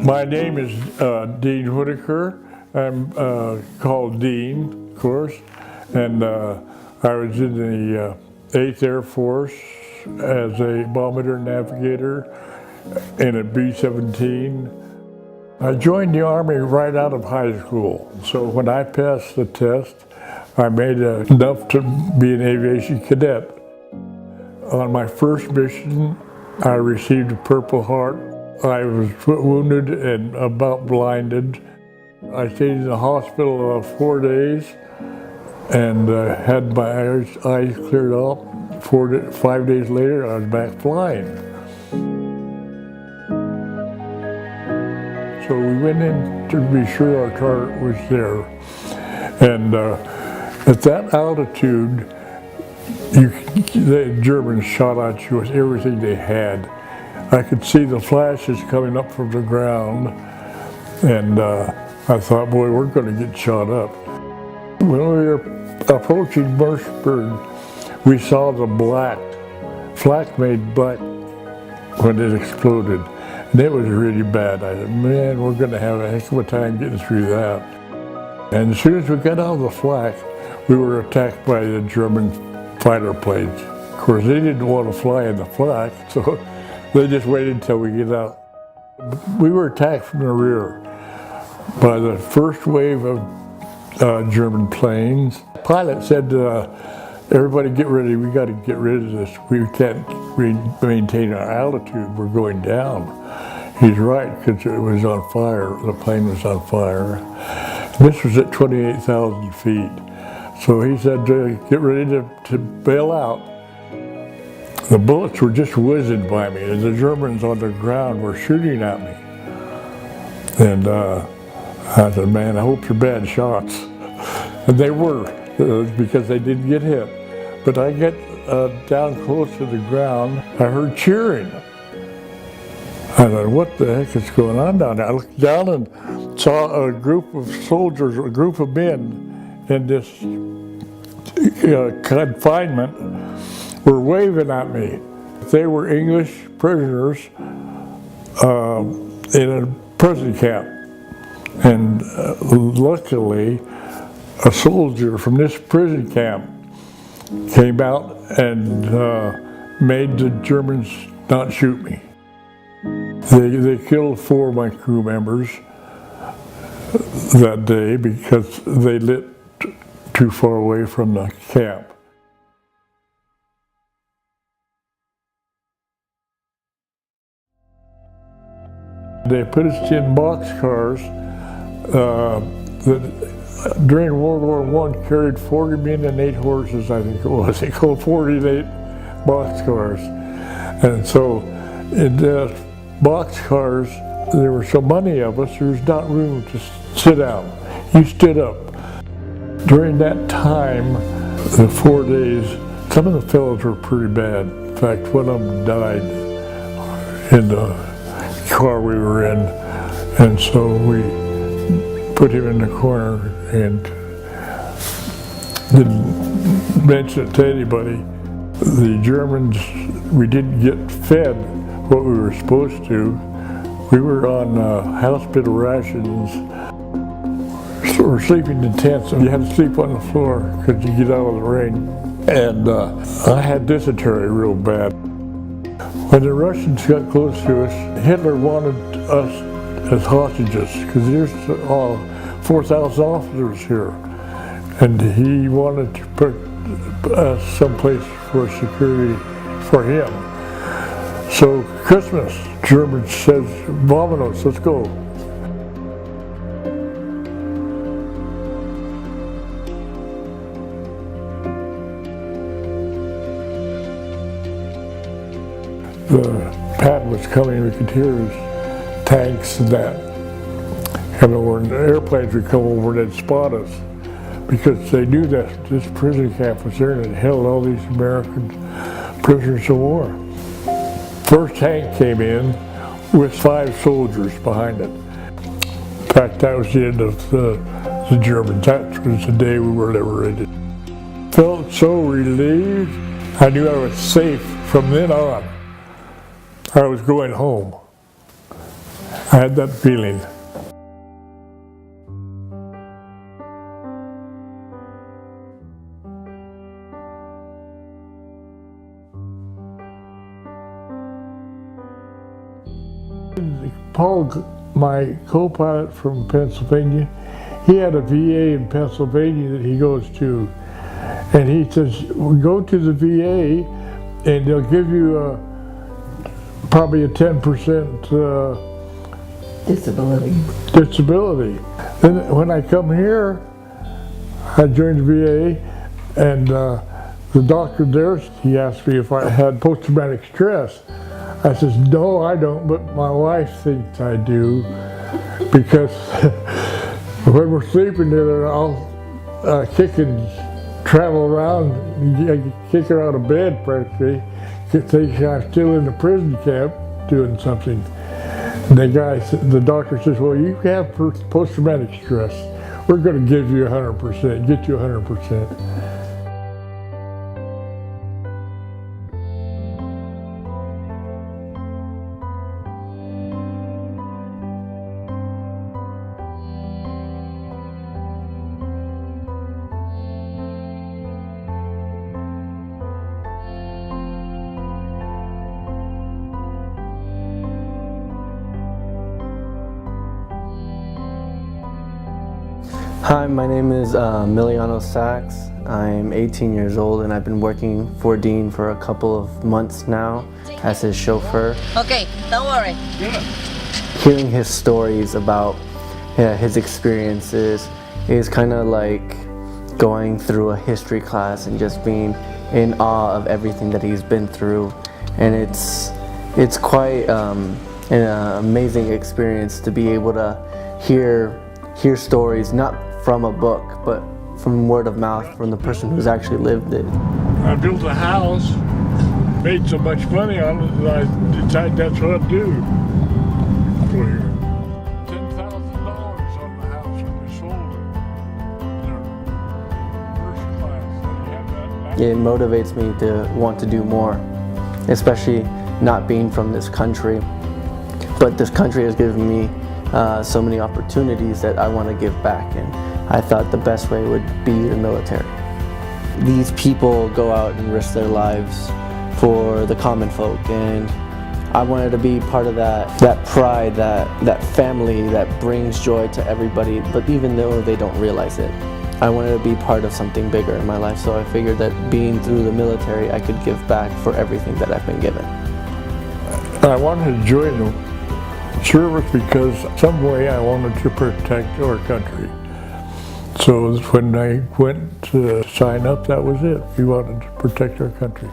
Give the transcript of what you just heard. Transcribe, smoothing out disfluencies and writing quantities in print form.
My name is Dean Whitaker. I'm called Dean, of course, and I was in the 8th Air Force as a bombardier navigator in a B-17. I joined the Army right out of high school, so when I passed the test, I made enough to be an aviation cadet. On my first mission, I received a Purple Heart. I was wounded and about blinded. I stayed in the hospital 4 days and had my eyes cleared up. 5 days later, I was back flying. So we went in to be sure our target was there. And at that altitude, the Germans shot at you with everything they had. I could see the flashes coming up from the ground, and I thought, boy, we're going to get shot up. When we were approaching Mercersburg, we saw the flak made black when it exploded, and it was really bad. I said, man, we're going to have a heck of a time getting through that. And as soon as we got out of the flak, we were attacked by the German fighter planes. Of course, they didn't want to fly in the flak, so they just waited until we get out. We were attacked from the rear by the first wave of German planes. The pilot said, everybody get ready, we got to get rid of this. We can't maintain our altitude, we're going down. He's right, because it was on fire, the plane was on fire. This was at 28,000 feet. So he said, get ready to bail out. The bullets were just whizzing by me, and the Germans on the ground were shooting at me. And I said, man, I hope they're bad shots. And they were, because they didn't get hit. But I get down close to the ground, I heard cheering. I thought, what the heck is going on down there? I looked down and saw a group of soldiers, a group of men in this confinement were waving at me. They were English prisoners in a prison camp. And luckily, a soldier from this prison camp came out and made the Germans not shoot me. They killed 4 of my crew members that day because they lit too far away from the camp. They put us in boxcars that during World War I carried 40 men and 8 horses, I think it was. They called 48 boxcars. And so in the boxcars, there were so many of us, there was not room to sit down. You stood up. During that time, the 4 days, some of the fellows were pretty bad. In fact, one of them died in the car we were in, and so we put him in the corner and didn't mention it to anybody. The Germans, we didn't get fed what we were supposed to. We were on hospital rations. So we're sleeping in tents, and you had to sleep on the floor because you get out of the rain. And I had dysentery real bad. When the Russians got close to us, Hitler wanted us as hostages because there's 4,000 officers here. And he wanted to put us someplace for security for him. So Christmas, Germans says, "Vámonos, let's go." The pad was coming, we could hear his tanks and that. And when the airplanes would come over, they'd spot us because they knew that this prison camp was there and it held all these American prisoners of war. First tank came in with 5 soldiers behind it. In fact, that was the end of the Germans. That was the day we were liberated. Felt so relieved. I knew I was safe from then on. I was going home. I had that feeling. Paul, my co-pilot from Pennsylvania, he had a VA in Pennsylvania that he goes to, and he says, go to the VA and they'll give you probably a 10% disability. Then when I come here, I joined the VA, and the doctor there, he asked me if I had post-traumatic stress. I says, no, I don't, but my wife thinks I do, because when we're sleeping there, I'll kick and travel around, kick her out of bed practically, think I'm still in the prison camp doing something. The doctor says, well, you have post-traumatic stress. We're going to give you 100%, get you 100%. Hi, my name is Miliano Sachs. I'm 18 years old and I've been working for Dean for a couple of months now as his chauffeur. Okay, don't worry. Yeah. Hearing his stories about his experiences is kind of like going through a history class and just being in awe of everything that he's been through. And it's quite an amazing experience to be able to hear stories, not from a book, but from word of mouth, from the person who's actually lived it. I built a house, made so much money on it that I decided that's what I'd do for here. $10,000 on the house when we sold it. First class. It motivates me to want to do more, especially not being from this country. But this country has given me so many opportunities that I want to give back, and I thought the best way would be the military. These people go out and risk their lives for the common folk, and I wanted to be part of that pride, that family that brings joy to everybody, but even though they don't realize it. I wanted to be part of something bigger in my life, so I figured that being through the military, I could give back for everything that I've been given. I wanted to join the service because some way I wanted to protect our country. So when I went to sign up, that was it. We wanted to protect our country.